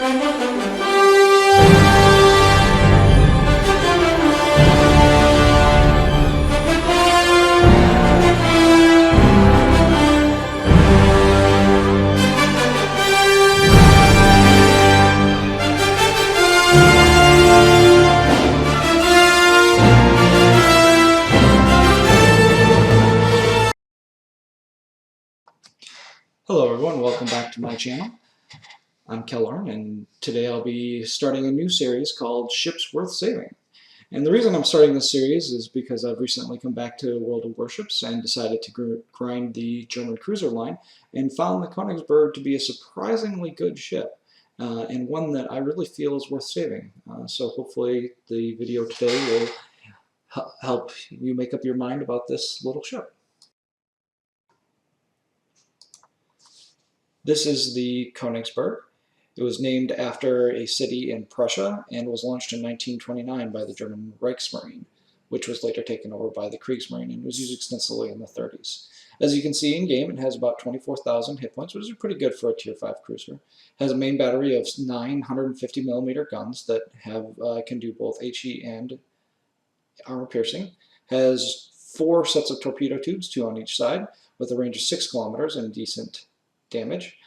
Hello everyone, welcome back to my channel. I'm Kellorn, and today I'll be starting a new series called Ships Worth Saving. And the reason I'm starting this series is because I've recently come back to World of Warships and decided to grind the German cruiser line and found the Konigsberg to be a surprisingly good ship and one that I really feel is worth saving. So hopefully the video today will help you make up your mind about this little ship. This is the Königsberg. It was named after a city in Prussia and was launched in 1929 by the German Reichsmarine, which was later taken over by the Kriegsmarine and was used extensively in the 30s. As you can see in game, it has about 24,000 hit points, which is pretty good for a Tier 5 cruiser. It has a main battery of 950mm guns that can do both HE and armor piercing. Has 4 sets of torpedo tubes, 2 on each side, with a range of 6 kilometers and decent damage.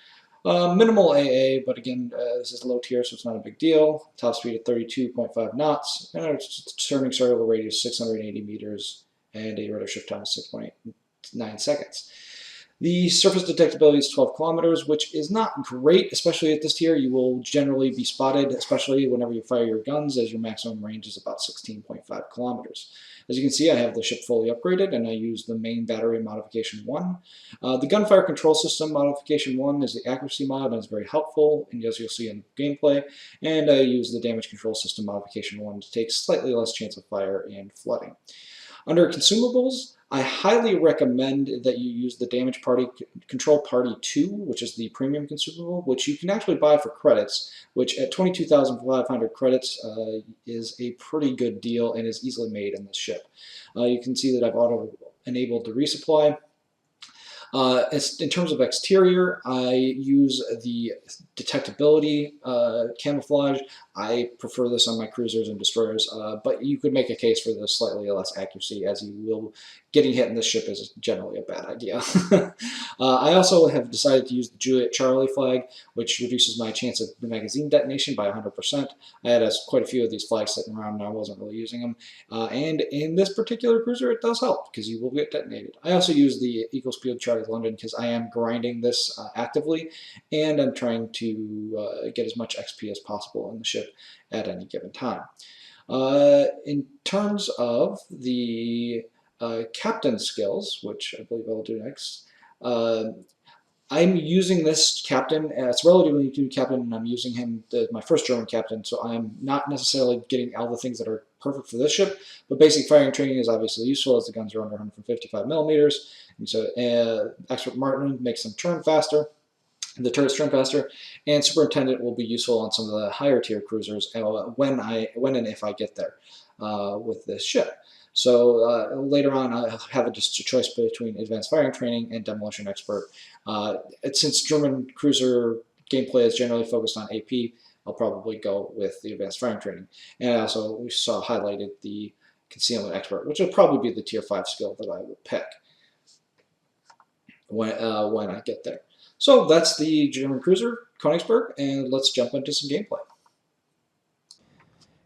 Minimal AA, but again, this is low tier, so it's not a big deal. Top speed at 32.5 knots, and a turning circle radius 680 meters, and a rudder shift time of 6.9 seconds. The surface detectability is 12 kilometers, which is not great, especially at this tier. You will generally be spotted, especially whenever you fire your guns, as your maximum range is about 16.5 kilometers. As you can see, I have the ship fully upgraded, and I use the main battery modification 1. The gunfire control system modification 1 is the accuracy mod, and it's very helpful, and as you'll see in gameplay. And I use the damage control system modification 1 to take slightly less chance of fire and flooding. Under consumables, I highly recommend that you use the Damage Control Party 2, which is the premium consumable, which you can actually buy for credits, which at 22,500 credits is a pretty good deal and is easily made in this ship. You can see that I've auto-enabled the resupply. In terms of exterior, I use the detectability camouflage. I prefer this on my cruisers and destroyers, but you could make a case for the slightly less accuracy, as you will. Getting hit in this ship is generally a bad idea. I also have decided to use the Juliet Charlie flag, which reduces my chance of the magazine detonation by 100%. I had quite a few of these flags sitting around and I wasn't really using them. And in this particular cruiser, it does help because you will get detonated. I also use the Eagle Speed Charlie London because I am grinding this actively, and I'm trying to get as much XP as possible in the ship at any given time. In terms of the captain skills, which I believe I'll do next, I'm using this captain. It's a relatively new captain, and I'm using him as my first German captain, so I'm not necessarily getting all the things that are perfect for this ship, but basic firing training is obviously useful as the guns are under 155 millimeters. And so Expert Martin makes them turn faster. The turrets turn faster, and Superintendent will be useful on some of the higher tier cruisers when and if I get there with this ship. So later on, I'll have just a choice between Advanced Firing Training and Demolition Expert. Since German cruiser gameplay is generally focused on AP, I'll probably go with the Advanced Firing Training. And also, we saw highlighted the Concealment Expert, which will probably be the Tier 5 skill that I will pick when I get there. So that's the German cruiser, Königsberg, and let's jump into some gameplay.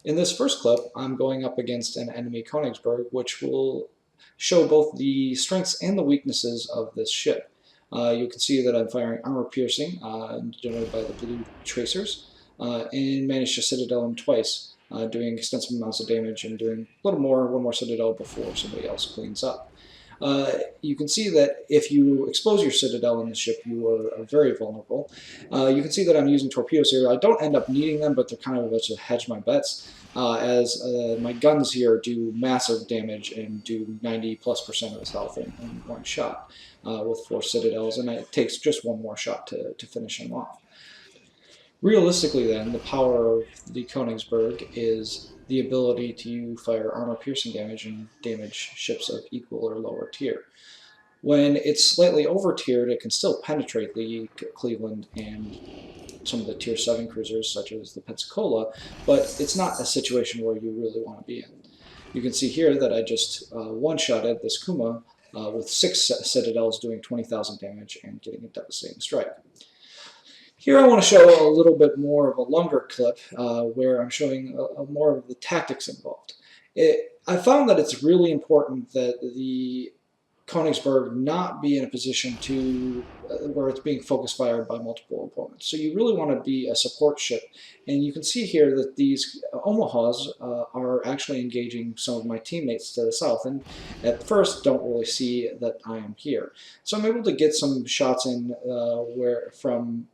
In this first clip, I'm going up against an enemy Königsberg, which will show both the strengths and the weaknesses of this ship. You can see that I'm firing armor piercing, denoted by the blue tracers, and managed to citadel him twice, doing extensive amounts of damage and doing one more citadel before somebody else cleans up. You can see that if you expose your citadel in the ship, you are very vulnerable. You can see that I'm using torpedoes here. I don't end up needing them, but they're kind of to hedge my bets, as my guns here do massive damage and do 90+% of his health in one shot with 4 citadels, and it takes just one more shot to finish him off. Realistically then, the power of the Königsberg is the ability to fire armor piercing damage and damage ships of equal or lower tier. When it's slightly over-tiered, it can still penetrate the Cleveland and some of the Tier 7 cruisers, such as the Pensacola, but it's not a situation where you really want to be in. You can see here that I just one-shotted this Kuma with 6 Citadels doing 20,000 damage and getting a devastating strike. Here I want to show a little bit more of a longer clip where I'm showing more of the tactics involved. I found that it's really important that the Konigsberg not be in a position to where it's being focus fired by multiple opponents. So you really want to be a support ship. And you can see here that these Omahas are actually engaging some of my teammates to the south, and at first don't really see that I am here. So I'm able to get some shots in where from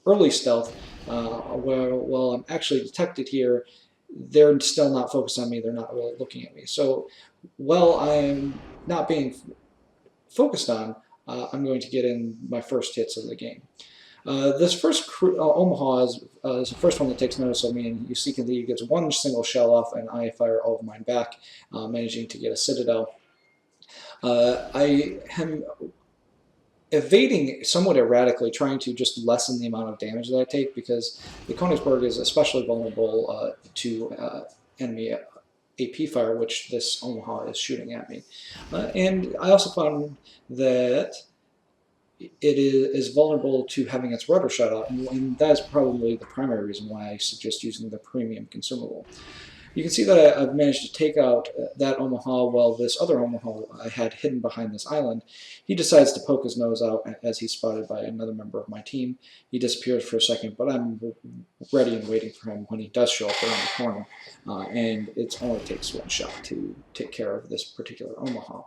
early stealth, where while I'm actually detected here, they're still not focused on me, they're not really looking at me. So while I'm not being focused on, I'm going to get in my first hits of the game. This first Omaha is the first one that takes notice of me, and you see he gets one single shell off, and I fire all of mine back, managing to get a Citadel. I am evading somewhat erratically, trying to just lessen the amount of damage that I take, because the Königsberg is especially vulnerable to enemy AP fire, which this Omaha is shooting at me. And I also found that it is vulnerable to having its rudder shut out, and that is probably the primary reason why I suggest using the premium consumable. You can see that I've managed to take out that Omaha while this other Omaha I had hidden behind this island. He decides to poke his nose out as he's spotted by another member of my team. He disappears for a second, but I'm ready and waiting for him when he does show up around the corner. And it only takes one shot to take care of this particular Omaha.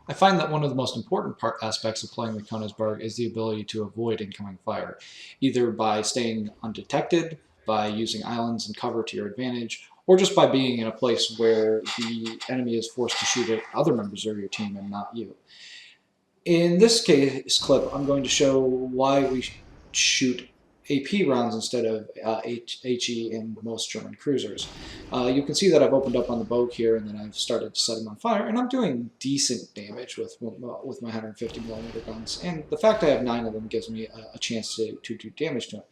I find that one of the most important aspects of playing the Königsberg is the ability to avoid incoming fire, either by staying undetected, by using islands and cover to your advantage, or just by being in a place where the enemy is forced to shoot at other members of your team and not you. In this clip, I'm going to show why we shoot AP rounds instead of HE in most German cruisers. You can see that I've opened up on the boat here, and then I've started to set them on fire, and I'm doing decent damage with my 150mm guns, and the fact I have 9 of them gives me a chance to do damage to it.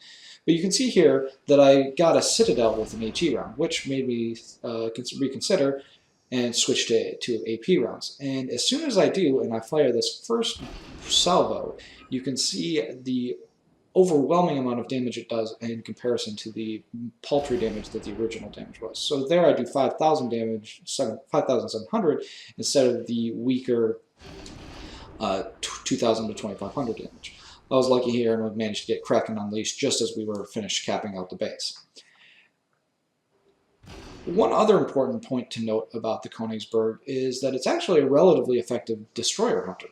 But you can see here that I got a Citadel with an HE round, which made me reconsider and switch to AP rounds. And as soon as I do, and I fire this first salvo, you can see the overwhelming amount of damage it does in comparison to the paltry damage that the original damage was. So there I do 5,000 damage, 5,700, instead of the weaker 2,000 to 2,500 damage. I was lucky here and managed to get Kraken unleashed just as we were finished capping out the base. One other important point to note about the Königsberg is that it's actually a relatively effective destroyer hunter.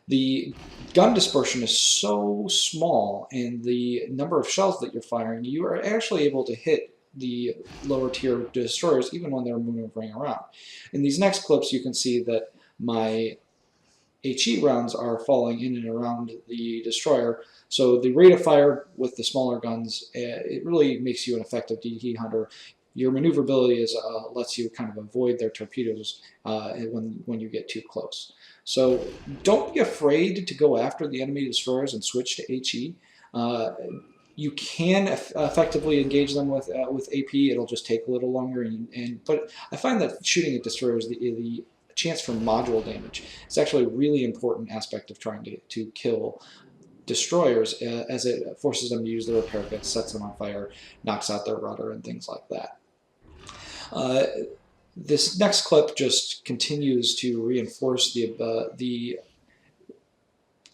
The gun dispersion is so small, and the number of shells that you're firing, you are actually able to hit the lower tier destroyers even when they're maneuvering around. In these next clips, you can see that my HE rounds are falling in and around the destroyer, so the rate of fire with the smaller guns, it really makes you an effective DE hunter. Your maneuverability lets you kind of avoid their torpedoes when you get too close. So don't be afraid to go after the enemy destroyers and switch to HE. You can effectively engage them with AP. It'll just take a little longer, but I find that shooting at destroyers, the chance for module damage, is actually a really important aspect of trying to kill destroyers, as it forces them to use their repair kits, sets them on fire, knocks out their rudder, and things like that. This next clip just continues to reinforce the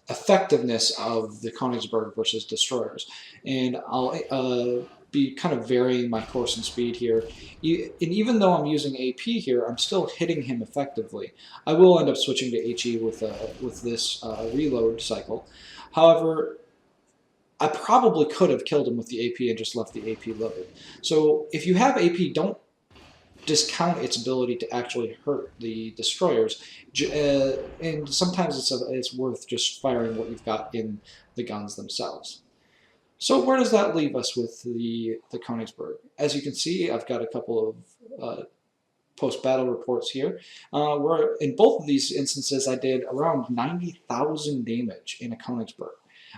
effectiveness of the Königsberg versus destroyers, and I'll be kind of varying my course and speed here. And even though I'm using AP here, I'm still hitting him effectively. I will end up switching to HE with this reload cycle. However, I probably could have killed him with the AP and just left the AP loaded. So if you have AP, don't discount its ability to actually hurt the destroyers, and sometimes it's worth just firing what you've got in the guns themselves. So where does that leave us with the Königsberg? As you can see, I've got a couple of post-battle reports here, where in both of these instances I did around 90,000 damage in a Konigsberg.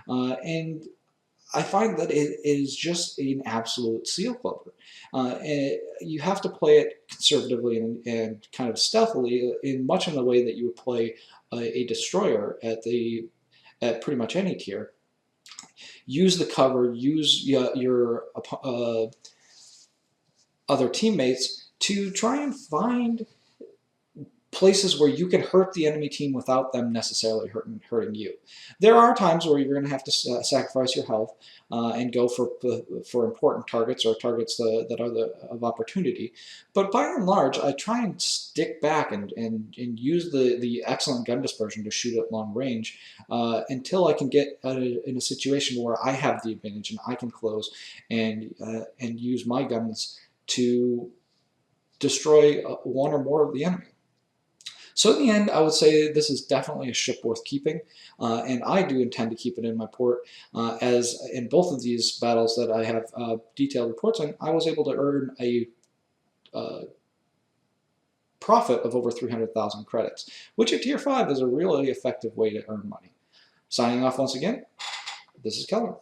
And I find that it is just an absolute seal clubber. And you have to play it conservatively and kind of stealthily, in much in the way that you would play a destroyer at pretty much any tier. Use the cover, use your other teammates to try and find places where you can hurt the enemy team without them necessarily hurting you. There are times where you're going to have to sacrifice your health and go for important targets or targets that are of opportunity. But by and large, I try and stick back and use the excellent gun dispersion to shoot at long range until I can get in a situation where I have the advantage and I can close and use my guns to destroy one or more of the enemy. So in the end, I would say this is definitely a ship worth keeping, and I do intend to keep it in my port, as in both of these battles that I have detailed reports on, I was able to earn a profit of over 300,000 credits, which at Tier 5 is a really effective way to earn money. Signing off once again, this is Keller.